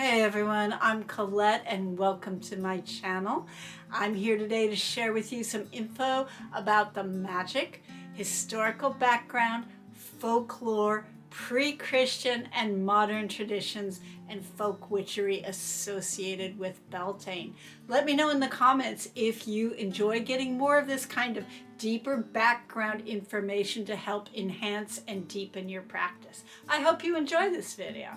Hey everyone, I'm Colette and welcome to my channel. I'm here today to share with you some info about the magic, historical background, folklore, pre-Christian and modern traditions, and folk witchery associated with Beltane. Let me know in the comments if you enjoy getting more of this kind of deeper background information to help enhance and deepen your practice. I hope you enjoy this video.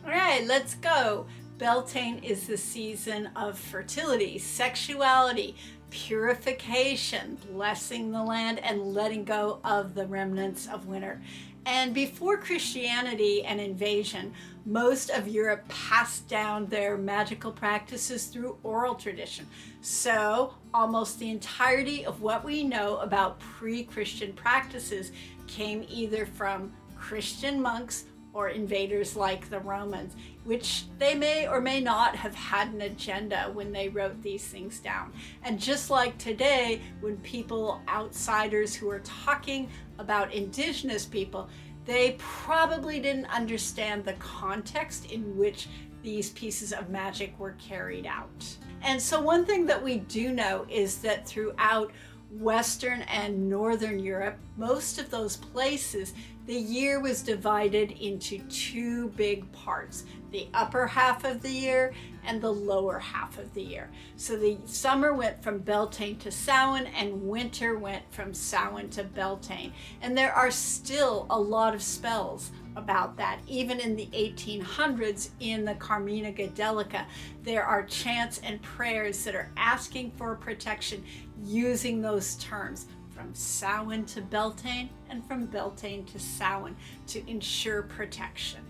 All right, let's go. Beltane is the season of fertility, sexuality, purification, blessing the land, and letting go of the remnants of winter. And before Christianity and invasion, most of Europe passed down their magical practices through oral tradition. So almost the entirety of what we know about pre-Christian practices came either from Christian monks or invaders like the Romans, which they may or may not have had an agenda when they wrote these things down. And just like today, when people, outsiders who are talking about indigenous people, they probably didn't understand the context in which these pieces of magic were carried out. And so one thing that we do know is that throughout Western and Northern Europe, most of those places, the year was divided into two big parts, the upper half of the year and the lower half of the year. So the summer went from Beltane to Samhain and winter went from Samhain to Beltane. And there are still a lot of spells about that. Even in the 1800s in the Carmina Gadelica, there are chants and prayers that are asking for protection using those terms, from Samhain to Beltane and from Beltane to Samhain, to ensure protection.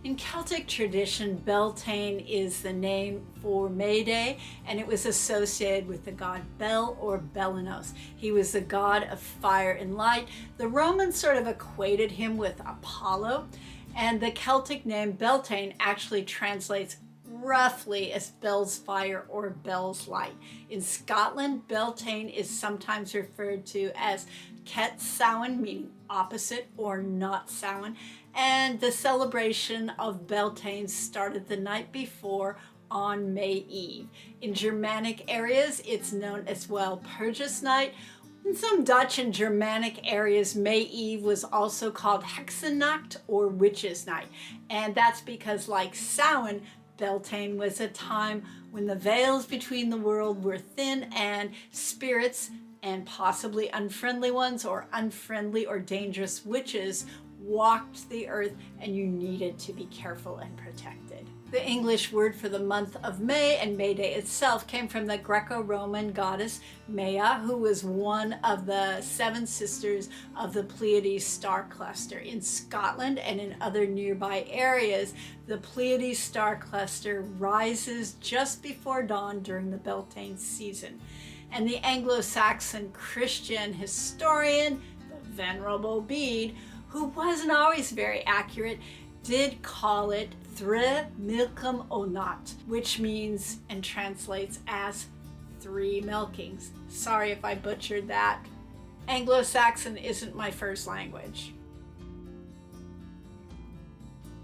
In Celtic tradition, Beltane is the name for Mayday, and it was associated with the god Bel or Belinos. He was the god of fire and light. The Romans sort of equated him with Apollo, and the Celtic name Beltane actually translates roughly as Bel's fire or Bel's light. In Scotland, Beltane is sometimes referred to as Ket Samhain, meaning opposite or not Samhain, and the celebration of Beltane started the night before on May Eve. In Germanic areas, it's known as well Purges Night. In some Dutch and Germanic areas, May Eve was also called Hexennacht or Witches' Night, and that's because, like Samhain, Beltane was a time when the veils between the world were thin and spirits, and possibly unfriendly ones or unfriendly or dangerous witches, walked the earth, and you needed to be careful and protected. The English word for the month of May and May Day itself came from the Greco-Roman goddess Maia, who was one of the seven sisters of the Pleiades star cluster. In Scotland and in other nearby areas, the Pleiades star cluster rises just before dawn during the Beltane season. And the Anglo-Saxon Christian historian, the Venerable Bede, who wasn't always very accurate, did call it Thre Milkum Onat, which means and translates as three milkings. Sorry if I butchered that. Anglo-Saxon isn't my first language.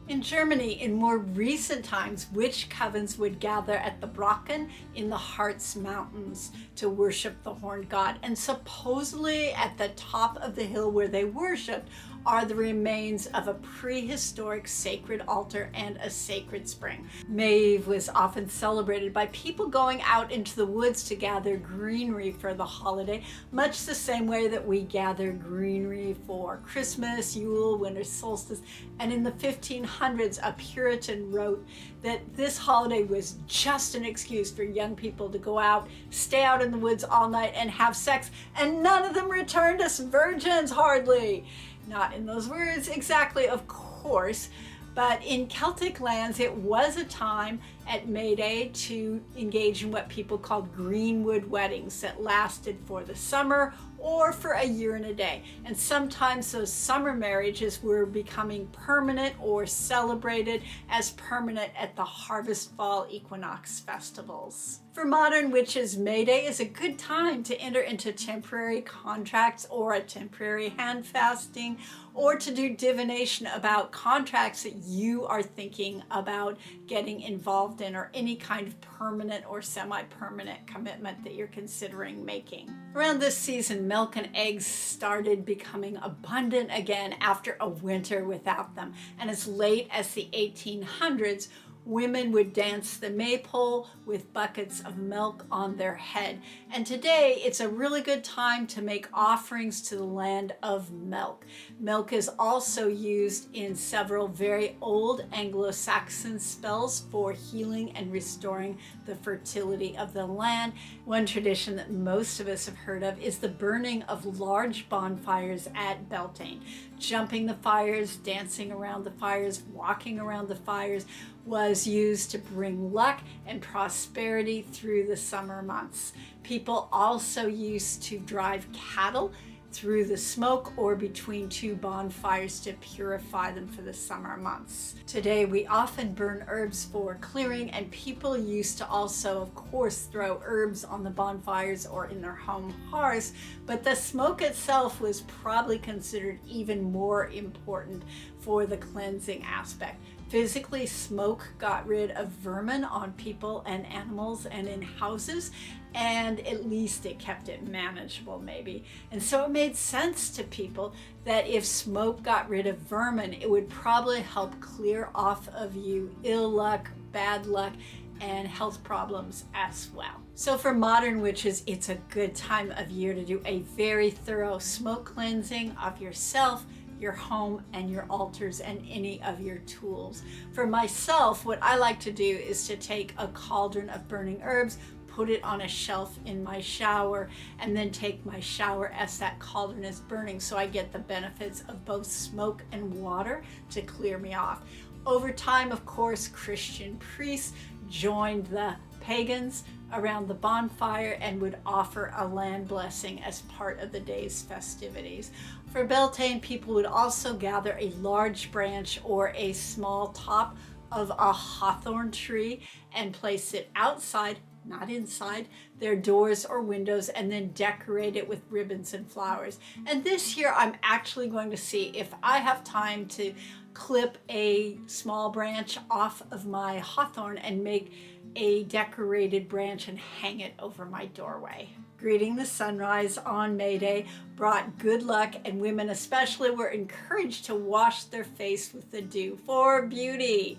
In Germany, in more recent times, witch covens would gather at the Brocken in the Harz Mountains to worship the horned god. And supposedly at the top of the hill where they worshipped are the remains of a prehistoric sacred altar and a sacred spring. May Eve was often celebrated by people going out into the woods to gather greenery for the holiday, much the same way that we gather greenery for Christmas, Yule, winter solstice. And in the 1500s, a Puritan wrote that this holiday was just an excuse for young people to go out, stay out in the woods all night and have sex, and none of them returned as virgins hardly. Not in those words exactly, of course, but in Celtic lands, it was a time at May Day to engage in what people called greenwood weddings that lasted for the summer or for a year and a day. And sometimes those summer marriages were becoming permanent or celebrated as permanent at the harvest fall equinox festivals. For modern witches, Mayday is a good time to enter into temporary contracts or a temporary hand fasting, or to do divination about contracts that you are thinking about getting involved in, or any kind of permanent or semi-permanent commitment that you're considering making. Around this season, milk and eggs started becoming abundant again after a winter without them. And as late as the 1800s, women would dance the maypole with buckets of milk on their head. And today, it's a really good time to make offerings to the land of milk. Milk is also used in several very old Anglo-Saxon spells for healing and restoring the fertility of the land. One tradition that most of us have heard of is the burning of large bonfires at Beltane. Jumping the fires, dancing around the fires, walking around the fires was used to bring luck and prosperity through the summer months. People also used to drive cattle through the smoke or between two bonfires to purify them for the summer months. Today, we often burn herbs for clearing, and people used to also, of course, throw herbs on the bonfires or in their home hearths, but the smoke itself was probably considered even more important for the cleansing aspect. Physically, smoke got rid of vermin on people and animals and in houses, and at least it kept it manageable maybe. And so it made sense to people that if smoke got rid of vermin, it would probably help clear off of you ill luck, bad luck, and health problems as well. So for modern witches, it's a good time of year to do a very thorough smoke cleansing of yourself, your home, and your altars, and any of your tools. For myself, what I like to do is to take a cauldron of burning herbs, put it on a shelf in my shower, and then take my shower as that cauldron is burning, so I get the benefits of both smoke and water to clear me off. Over time, of course, Christian priests joined the pagans around the bonfire and would offer a land blessing as part of the day's festivities. For Beltane, people would also gather a large branch or a small top of a hawthorn tree and place it outside, not inside, their doors or windows, and then decorate it with ribbons and flowers. And this year I'm actually going to see if I have time to clip a small branch off of my hawthorn and make a decorated branch and hang it over my doorway. Greeting the sunrise on Mayday brought good luck, and women especially were encouraged to wash their face with the dew for beauty.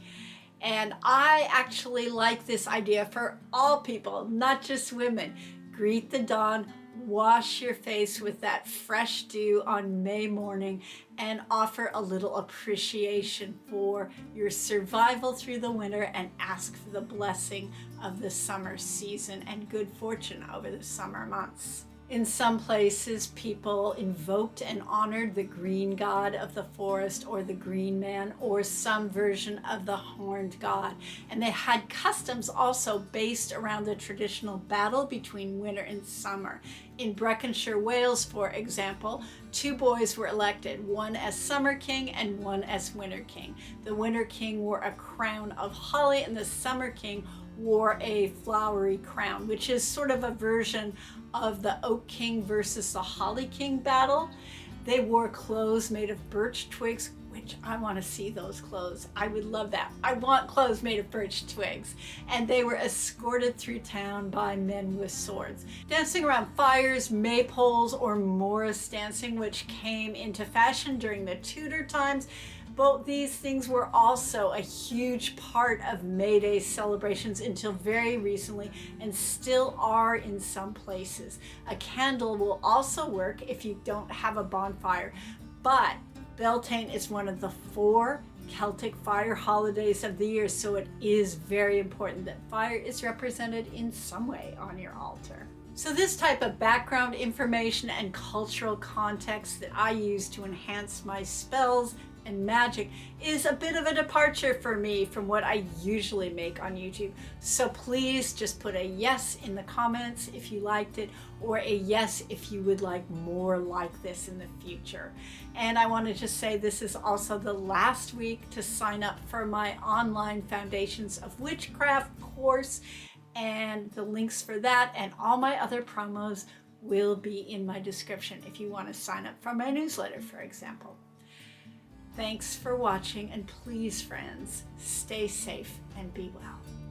And I actually like this idea for all people, not just women. Greet the dawn, wash your face with that fresh dew on May morning, and offer a little appreciation for your survival through the winter, and ask for the blessing of the summer season and good fortune over the summer months. In some places, people invoked and honored the green god of the forest, or the green man, or some version of the horned god. And they had customs also based around the traditional battle between winter and summer. In Breconshire, Wales, for example, two boys were elected, one as summer king and one as winter king. The winter king wore a crown of holly, and the summer king wore a flowery crown, which is sort of a version of the Oak King versus the Holly King battle. They wore clothes made of birch twigs, which I want to see those clothes. I would love that. I want clothes made of birch twigs. And they were escorted through town by men with swords. Dancing around fires, maypoles, or Morris dancing, which came into fashion during the Tudor times. Both these things were also a huge part of May Day celebrations until very recently, and still are in some places. A candle will also work if you don't have a bonfire, but Beltane is one of the 4 Celtic fire holidays of the year, so it is very important that fire is represented in some way on your altar. So this type of background information and cultural context that I use to enhance my spells, and magic is a bit of a departure for me from what I usually make on YouTube. So please just put a yes in the comments if you liked it, or a yes if you would like more like this in the future. And I want to just say this is also the last week to sign up for my online Foundations of Witchcraft course, and the links for that and all my other promos will be in my description if you want to sign up for my newsletter, for example. Thanks for watching, and please, friends, stay safe and be well.